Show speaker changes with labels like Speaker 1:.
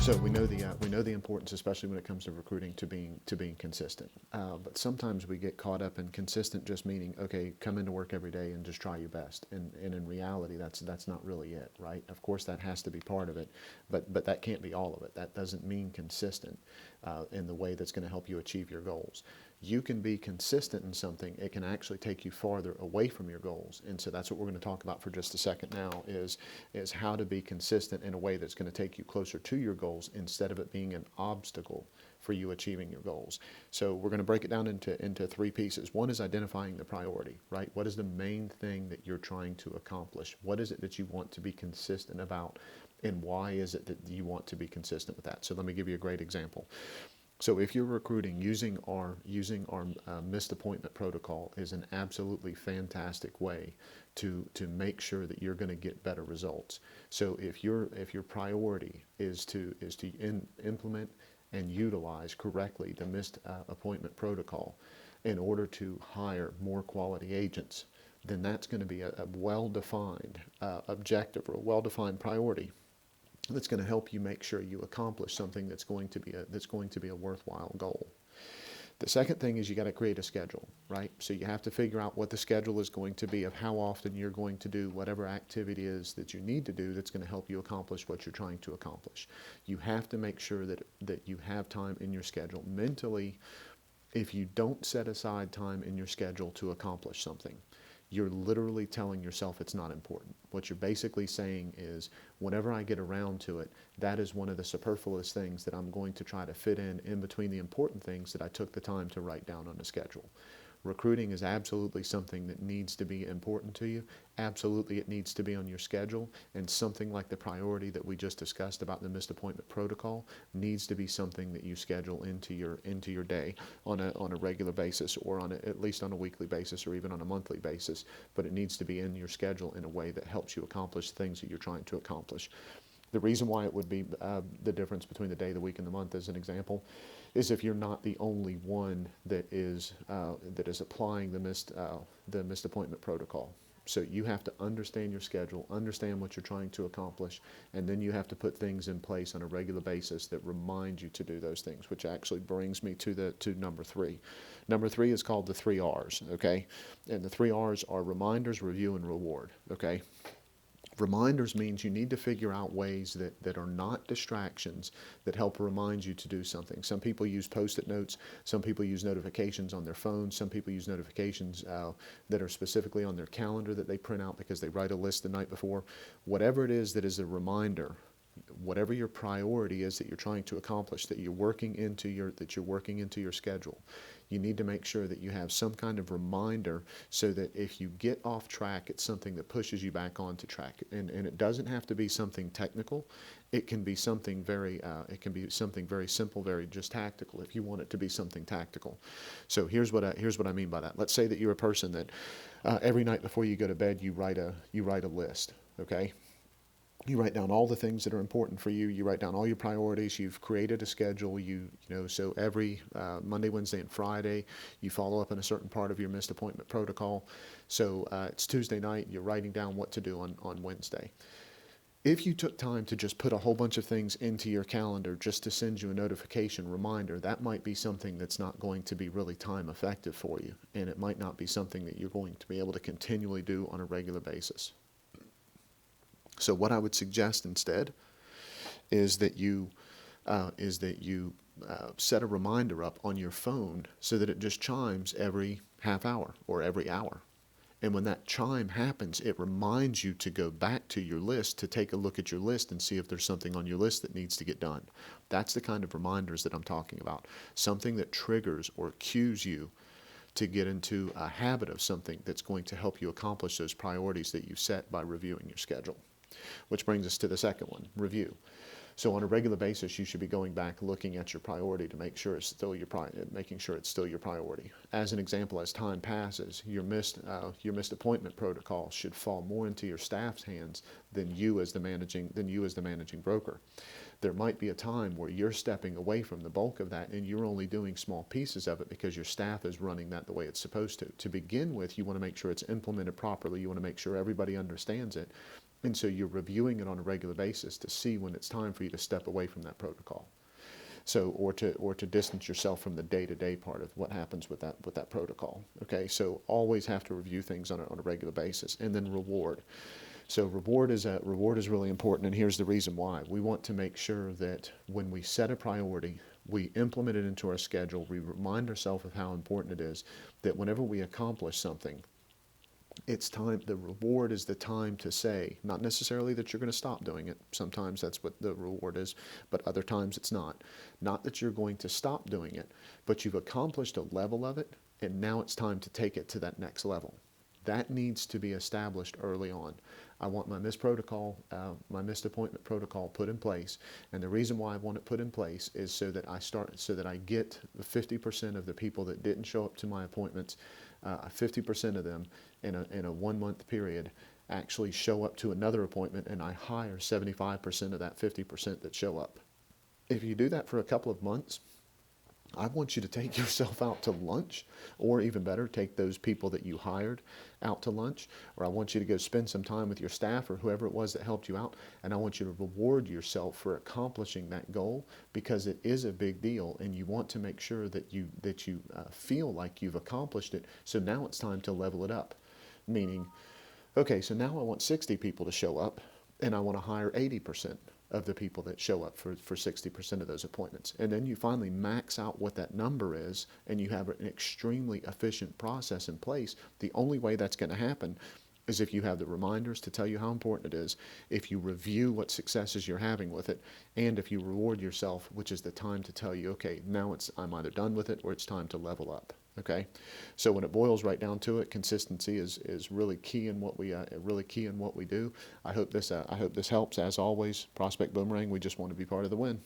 Speaker 1: So we know the importance, especially when it comes to recruiting, to being consistent. But sometimes we get caught up in consistent just meaning, okay, come into work every day and just try your best. And in reality, that's not really it, right? Of course, that has to be part of it, but that can't be all of it. That doesn't mean consistent in the way that's going to help you achieve your goals. You can be consistent in something; it can actually take you farther away from your goals. And so that's what we're going to talk about for just a second now is how to be consistent in a way that's going to take you closer to your goals instead of it being an obstacle for you achieving your goals. So we're going to break it down into three pieces. One is identifying the priority, right? What is the main thing that you're trying to accomplish? What is it that you want to be consistent about? And why is it that you want to be consistent with that? So let me give you a great example. So if you're recruiting, using our missed appointment protocol is an absolutely fantastic way to make sure that you're going to get better results. So if your priority is to implement and utilize correctly the missed appointment protocol in order to hire more quality agents, then that's going to be a well-defined objective or a well-defined priority that's going to help you make sure you accomplish something that's going to be a worthwhile goal. The second thing is you got to create a schedule, right? So you have to figure out what the schedule is going to be of how often you're going to do whatever activity is that you need to do that's going to help you accomplish what you're trying to accomplish. You have to make sure that you have time in your schedule. Mentally, if you don't set aside time in your schedule to accomplish something, you're literally telling yourself it's not important. What you're basically saying is, whenever I get around to it, that is one of the superfluous things that I'm going to try to fit in between the important things that I took the time to write down on a schedule. Recruiting is absolutely something that needs to be important to you. Absolutely, it needs to be on your schedule. And something like the priority that we just discussed about the missed appointment protocol needs to be something that you schedule into your day on a regular basis, or at least on a weekly basis, or even on a monthly basis. But it needs to be in your schedule in a way that helps you accomplish things that you're trying to accomplish. The reason why it would be the difference between the day, the week, and the month, as an example, is if you're not the only one that is applying the missed appointment protocol. So you have to understand your schedule, understand what you're trying to accomplish, and then you have to put things in place on a regular basis that remind you to do those things, which actually brings me to number three. Number three is called the 3 R's, okay? And the 3 R's are reminders, review, and reward, okay? Reminders means you need to figure out ways that are not distractions that help remind you to do something. Some people use post-it notes. Some people use notifications on their phones. Some people use notifications that are specifically on their calendar that they print out because they write a list the night before. Whatever it is that is a reminder, whatever your priority is that you're trying to accomplish, that you're working into your schedule, you need to make sure that you have some kind of reminder so that if you get off track, it's something that pushes you back onto track. And it doesn't have to be something technical. It can be something very simple, very just tactical, if you want it to be something tactical. So here's what I mean by that. Let's say that you're a person that every night before you go to bed, you write a list, okay? You write down all the things that are important for you. You write down all your priorities. You've created a schedule. So every Monday, Wednesday, and Friday, you follow up on a certain part of your missed appointment protocol. So it's Tuesday night. You're writing down what to do on Wednesday. If you took time to just put a whole bunch of things into your calendar just to send you a notification reminder, that might be something that's not going to be really time effective for you, and it might not be something that you're going to be able to continually do on a regular basis. So what I would suggest instead is that you set a reminder up on your phone so that it just chimes every half hour or every hour. And when that chime happens, it reminds you to go back to your list, to take a look at your list and see if there's something on your list that needs to get done. That's the kind of reminders that I'm talking about. Something that triggers or cues you to get into a habit of something that's going to help you accomplish those priorities that you set by reviewing your schedule. Which brings us to the second one, review. So on a regular basis, you should be going back, looking at your priority to make sure it's still making sure it's still your priority. As an example, as time passes, your missed appointment protocol should fall more into your staff's hands than you as the managing broker. There might be a time where you're stepping away from the bulk of that and you're only doing small pieces of it because your staff is running that the way it's supposed to. To begin with, you want to make sure it's implemented properly. You want to make sure everybody understands it. And so you're reviewing it on a regular basis to see when it's time for you to step away from that protocol. So, or to distance yourself from the day-to-day part of what happens with that protocol. Okay, so always have to review things on a regular basis, and then reward. So reward is really important, and here's the reason why. We want to make sure that when we set a priority, we implement it into our schedule. We remind ourselves of how important it is. That whenever we accomplish something, it's time, the reward is the time to say, not necessarily that you're going to stop doing it. Sometimes that's what the reward is, but other times it's not. Not that you're going to stop doing it, but you've accomplished a level of it, and now it's time to take it to that next level. That needs to be established early on. I want my missed appointment protocol put in place, and the reason why I want it put in place is so that I get the 50% of the people that didn't show up to my appointments, 50% of them in a 1 month period actually show up to another appointment, and I hire 75% of that 50% that show up. If you do that for a couple of months, I want you to take yourself out to lunch, or even better, take those people that you hired out to lunch, or I want you to go spend some time with your staff or whoever it was that helped you out, and I want you to reward yourself for accomplishing that goal, because it is a big deal, and you want to make sure that you feel like you've accomplished it. So now it's time to level it up, meaning, okay, so now I want 60 people to show up, and I want to hire 80% of the people that show up for 60% of those appointments. And then you finally max out what that number is, and you have an extremely efficient process in place. The only way that's going to happen is if you have the reminders to tell you how important it is, if you review what successes you're having with it, and if you reward yourself, which is the time to tell you, okay, now I'm either done with it or it's time to level up. Okay, so when it boils right down to it, consistency is really key in what we do. I hope this helps. As always, Prospect Boomerang, we just want to be part of the win.